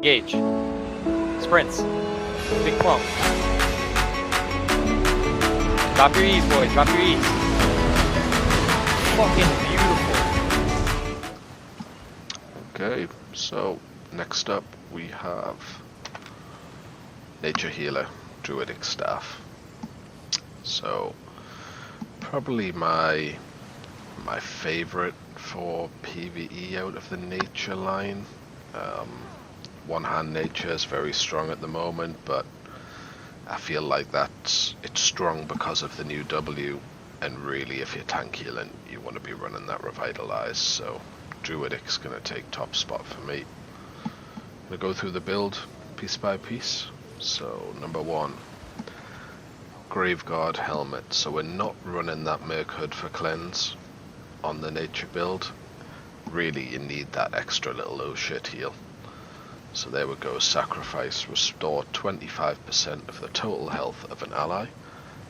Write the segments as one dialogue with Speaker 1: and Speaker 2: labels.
Speaker 1: Engage. Sprints. Big clump. Drop your E's, boys. Drop your E's. Fucking beautiful.
Speaker 2: Okay, so next up we have Nature Healer, Druidic Staff. So probably my favorite for PvE out of the nature line. One hand nature is very strong at the moment, but I feel like it's strong because of the new W, and really if you're tank healing you want to be running that Revitalize, so Druidic's going to take top spot for me. I'm going to go through the build piece by piece. So number 1, Graveguard Helmet. So we're not running that Merc Hood for cleanse on the nature build. Really you need that extra little oh shit heal. So there we go, sacrifice, restore 25% of the total health of an ally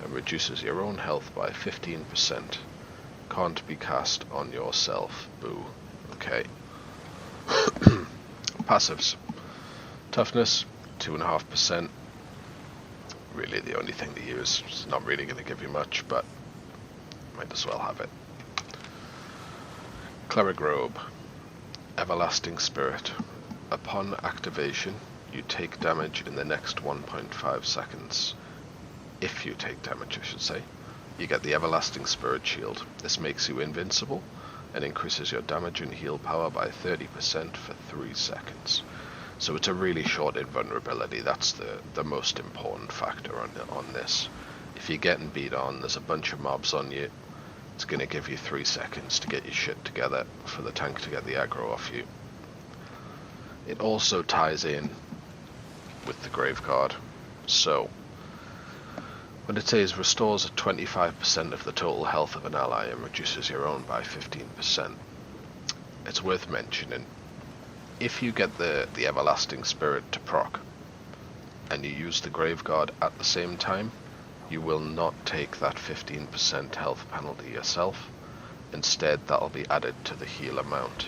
Speaker 2: and reduces your own health by 15%. Can't be cast on yourself, boo. Okay. Passives. Toughness, 2.5%. Really the only thing to use. It's not really going to give you much, but might as well have it. Cleric Robe. Everlasting Spirit. Upon activation, you take damage in the next 1.5 seconds. If you take damage, I should say. You get the Everlasting Spirit Shield. This makes you invincible and increases your damage and heal power by 30% for 3 seconds. So it's a really short invulnerability. That's the most important factor on this. If you're getting beat on, there's a bunch of mobs on you, it's going to give you 3 seconds to get your shit together for the tank to get the aggro off you. It also ties in with the Graveguard. So when it says restores 25% of the total health of an ally and reduces your own by 15%, it's worth mentioning, if you get the Everlasting Spirit to proc and you use the Graveguard at the same time, you will not take that 15% health penalty yourself. Instead, that'll be added to the heal amount.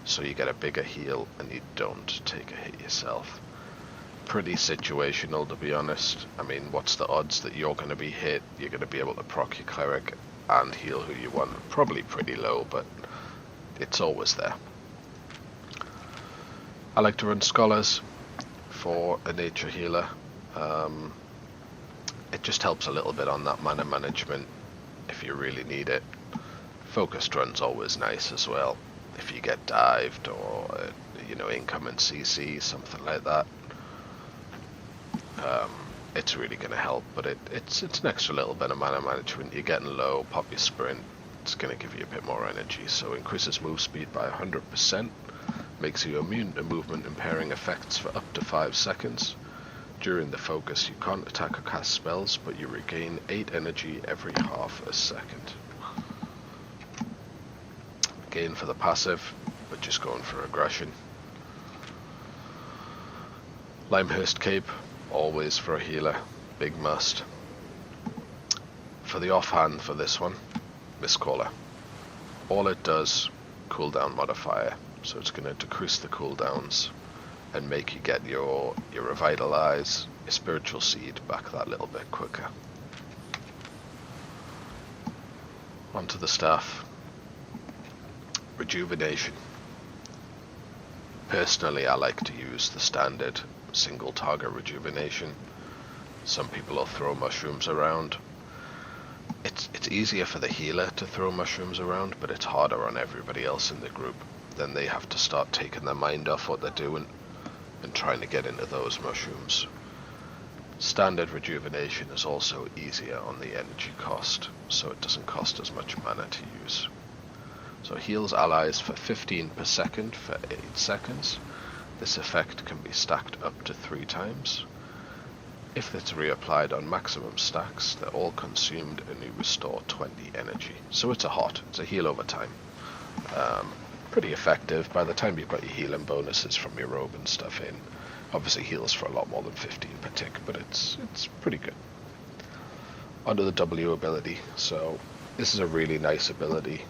Speaker 2: So you get a bigger heal and you don't take a hit yourself. Pretty situational, to be honest. I mean, what's the odds that you're going to be hit, you're going to be able to proc your cleric and heal who you want? Probably pretty low, but it's always there. I like to run Scholars for a nature healer. It just helps a little bit on that mana management if you really need it. Focused run's always nice as well. If you get dived or, incoming CC, something like that. It's really going to help, but it's an extra little bit of mana management. You're getting low, pop your sprint, it's going to give you a bit more energy. So increases move speed by 100%, makes you immune to movement impairing effects for up to 5 seconds. During the focus, you can't attack or cast spells, but you regain 8 energy every half a second. Again for the passive, but just going for aggression. Limehurst Cape, always for a healer, big must. For the offhand for this one, Mistcaller. All it does, cooldown modifier, so it's going to decrease the cooldowns and make you get your Revitalize, your Spiritual Seed back that little bit quicker. Onto the staff. Rejuvenation. Personally, I like to use the standard single target rejuvenation. Some people will throw mushrooms around. It's easier for the healer to throw mushrooms around, but it's harder on everybody else in the group. Then they have to start taking their mind off what they're doing and trying to get into those mushrooms. Standard rejuvenation is also easier on the energy cost, so it doesn't cost as much mana to use. So heals allies for 15 per second for 8 seconds. This effect can be stacked up to 3 times. If it's reapplied on maximum stacks, they're all consumed and you restore 20 energy. So it's a heal over time. Pretty effective. By the time you've got your healing bonuses from your robe and stuff in, obviously heals for a lot more than 15 per tick, but it's pretty good. Onto the W ability. So this is a really nice ability.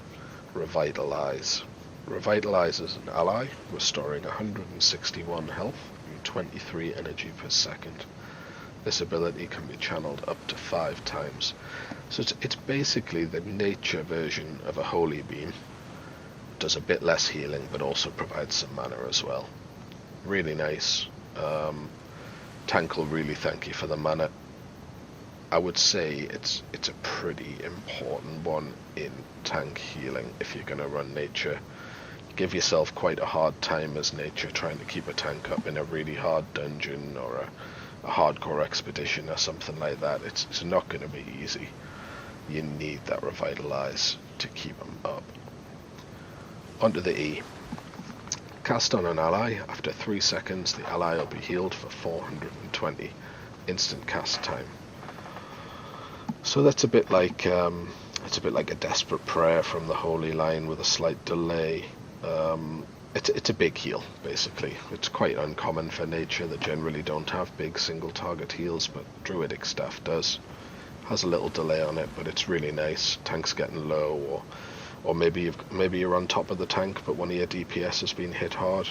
Speaker 2: Revitalize. Revitalizes an ally, restoring 161 health 23 energy per second. This ability can be channeled up to 5 times. So it's basically the nature version of a Holy Beam. Does a bit less healing, but also provides some mana as well. Really nice. Tank will really thank you for the mana. I would say it's a pretty important one in tank healing if you're going to run nature. Give yourself quite a hard time as nature trying to keep a tank up in a really hard dungeon or a hardcore expedition or something like that. It's not going to be easy. You need that revitalize to keep them up. Onto the E. Cast on an ally. After 3 seconds, the ally will be healed for 420 instant cast time. So that's a bit like a desperate prayer from the Holy Line with a slight delay. It's a big heal, basically. It's quite uncommon for nature. They generally don't have big single target heals, but Druidic stuff does. Has a little delay on it, but it's really nice. Tank's getting low, or maybe you're on top of the tank, but one of your DPS has been hit hard.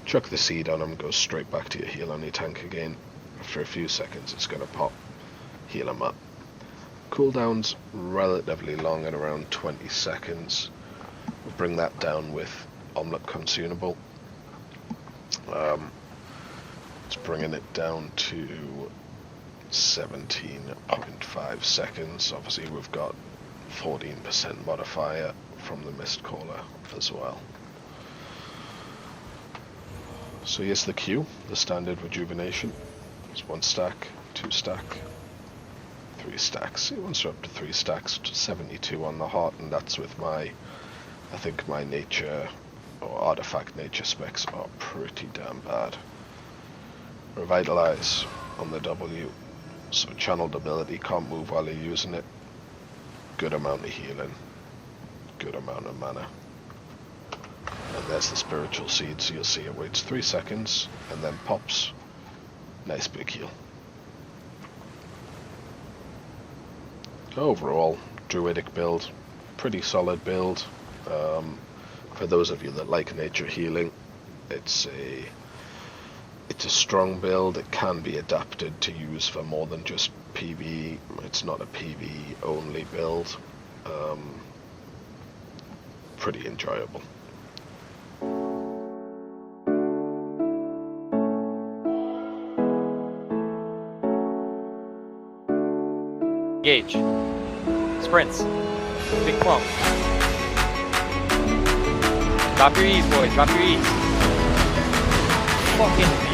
Speaker 2: Chuck the seed on him, goes straight back to your heal on your tank again. After a few seconds, it's going to pop. Heal him up. Cooldown's relatively long at around 20 seconds. We'll bring that down with Omelette Consumable. It's bringing it down to 17.5 seconds. Obviously we've got 14% modifier from the Mist Caller as well. So here's the queue, the standard rejuvenation. It's 1 stack, 2 stack, 3 stacks. Once you're up to 3 stacks, to 72 on the heart, and that's with I think my nature or artifact nature specs are pretty damn bad. Revitalize on the W. So channeled ability, can't move while you're using it. Good amount of healing. Good amount of mana. And there's the spiritual seed, so you'll see it waits 3 seconds and then pops. Nice big heal. Overall, Druidic build. Pretty solid build. For those of you that like nature healing, it's a strong build. It can be adapted to use for more than just PvE. It's not a PvE only build. Pretty enjoyable.
Speaker 1: Engage. Sprints. Big clump. Drop your E's, boys. Drop your E's. Fucking